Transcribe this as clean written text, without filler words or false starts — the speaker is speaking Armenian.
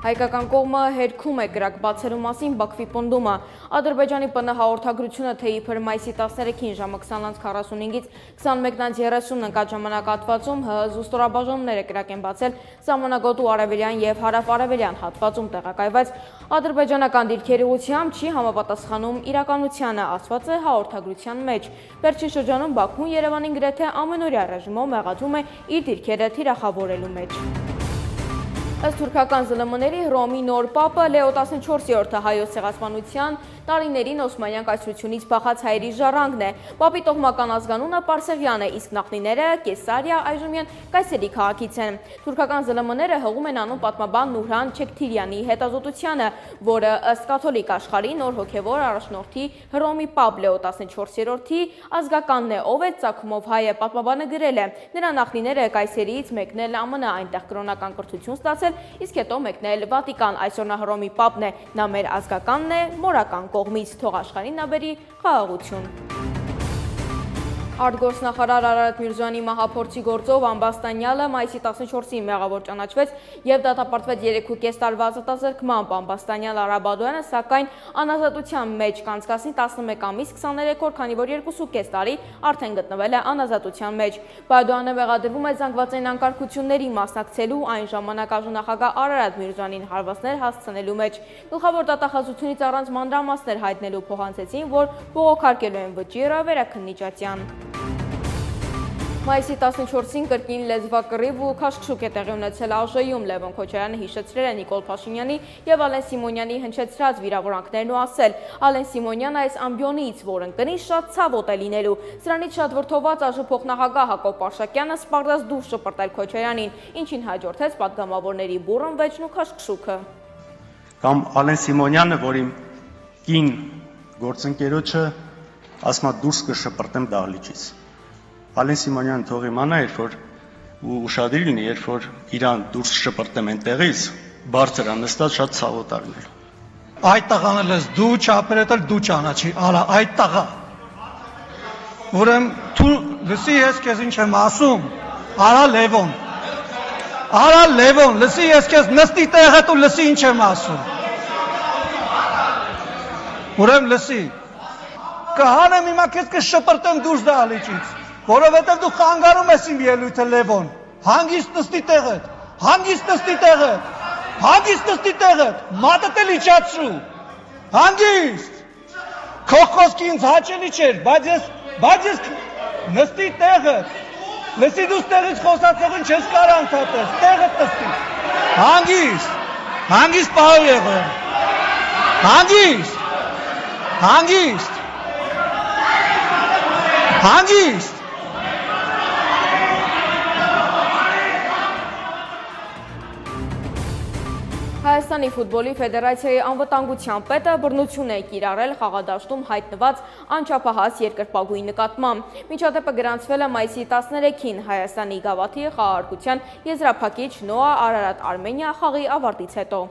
Հայկական կողմը հերքում է կրակ բացելու մասին Բաքվի պնդումը։ Ադրբեջանի ՊՆ հաղորդագրությունը, թե իբր մայիսի 13-ին ժամը 20:45-ից 21:30 ընկած ժամանակահատվածում ՀՀ զուստորաբաժանումները կրակ են բացել սահմանագոտու արևելյան և հարավ-արևելյան հատվածում տեղակայված ադրբեջանական դիրքերի ուղղությամբ չի համապատասխանում իրականությանը, ասված է հաղորդագրության մեջ։ Վերջին շրջանում Բաքուն Երևանին գրեթե ամենօրյա ռեժիմով մեղադրում է իր դիրքերը թիրախավորելու մեջ։ Ըստ թուրքական ԶԼՄ-ների Հռոմի նոր պապը Լեո 14-րդը հայոց ցեղասպանության տարիներին Օսմանյան կայսրությունից փախած հայերի ժառանգն է։ Պապի տոհմական ազգանունը Պարսեղյան է, իսկ նախնիները Կեսարիա այժմյան Կայսերի քաղաքից են։ Թուրքական ԶԼՄ-ները հղում են անում պատմաբան Նուրհան Չեքթիրյանի հետազոտությանը, որը ըստ կաթոլիկ աշխարհի նոր հոգևոր առաջնորդի Հռոմի պապ Լեո 14-րդի ազգականն է, ով է ծագումով հայ է, պատմաբանը գրել է։ Նրա նախնիները Կայսերիից մեկնել ԱՄՆ, այնտեղ կրոնական կրթություն ստացել, իսկ հետո մեկնել Վատիկան, այսօր նա Հռոմի պապն է, նա մեր ազգականն է, մորական կողմից, թող աշխարհին նա բերի խաղաղություն։ Արտգործնախարար Արարատ Միրզոյանի մահափորձի գործով Ամբաստանյալը մայիսի 14-ին մեղավոր ճանաչվեց և դատապարտվեց 3,5 տարվա ազատազրկմամբ։ Ամբաստանյալ Արաբադոյանը սակայն անազատության մեջ կանցկացնի 11 ամիս 23 օր, քանի որ 2,5 տարի արդեն գտնվել է անազատության մեջ։ Բադոյանը մեղադրվում է զանգվածային անկարգությունների մասնակցելու, այն ժամանակ արժանախագահ Արարատ Միրզոյանին հարվածներ հասցնելու մեջ։ Գլխավոր դատախազությունից առանց մանրամասներ հայտնելու փոխանցեցին, որ բողոքարկելու են վճիռը Վերաքննիջատյան։ Մայիսի 14-ին կրկին լեզվակռիվ ու քաշքշուկ է տեղի ունեցել ԱԺ-ում։ Լևոն Քոչարյանը հիշեցրել է Նիկոլ Փաշինյանի և Ալեն Սիմոնյանի հնչեցրած վիրավորանքներն ու ասել. Ալեն Սիմոնյանը այս ամբիոնից, որ ընկնի, շատ ցավոտ է լինելու։ Սրանից շատ վրդոված ԱԺ փոխնախագահ Հակոբ Պարշակյանը սպառնաց դուրս շպրտել Քոչարյանին, ինչին հաջորդեց պատգամավորների բուռն վեճն ու քաշքշուկը։ Կամ Ալեն Սիմոնյանը, որ իմ կին գործընկերոջը ասում է դուրս կշպրտեմ դահլիճից։ Ալեն Սիմոնյանը թող իմանա, երբ որ ու ուշադիր լինի, երբ որ իրան դուրս շպրտեմ այնտեղից, բարձր անստած շատ ցավոտ արնել։ Այդ տղան էլ ես դու չապերետել դու ճանաչի, արա այդ տղա։ Ուրեմն դու լսի ես քեզ ինչ եմ ասում, արա Լևոն։ Արա Լևոն, լսի ես քեզ նստի տեղը դու լսի ինչ եմ ասում։ Ուրեմն լսի։ Կհանեմ հիմա քեզ կշպրտեմ դուրս դահլիճից։ Որովհետև դու խանգարում ես իմ ելույթը Լևոն, հանգիստ նստի տեղդ, հանգիստ նստի տեղդ, հանգիստ նստի տեղդ, մատդ էլ իջացրու, հանգիստ, քո խոսքը ինձ հաճելի չէր, բայց ես նստի տեղդ, լսի դու ստեղից խոսացողին չես կարող ընդհատես, տեղդ նստի, հանգիստ պահու եղեմ, հանգիստ, Հայաստանի ֆուտբոլի ֆեդերացիայի անվտանգության պետը բռնություն է կիրառել խաղադաշտում հայտնված անչափահաս երկրպագուի նկատմամբ։ Միջադեպը գրանցվել է մայիսի 13-ին Հայաստանի գավաթի խաղարկության եզրափակիչ Նոա Արարատ Արմենիա խաղի ավարտից հետո։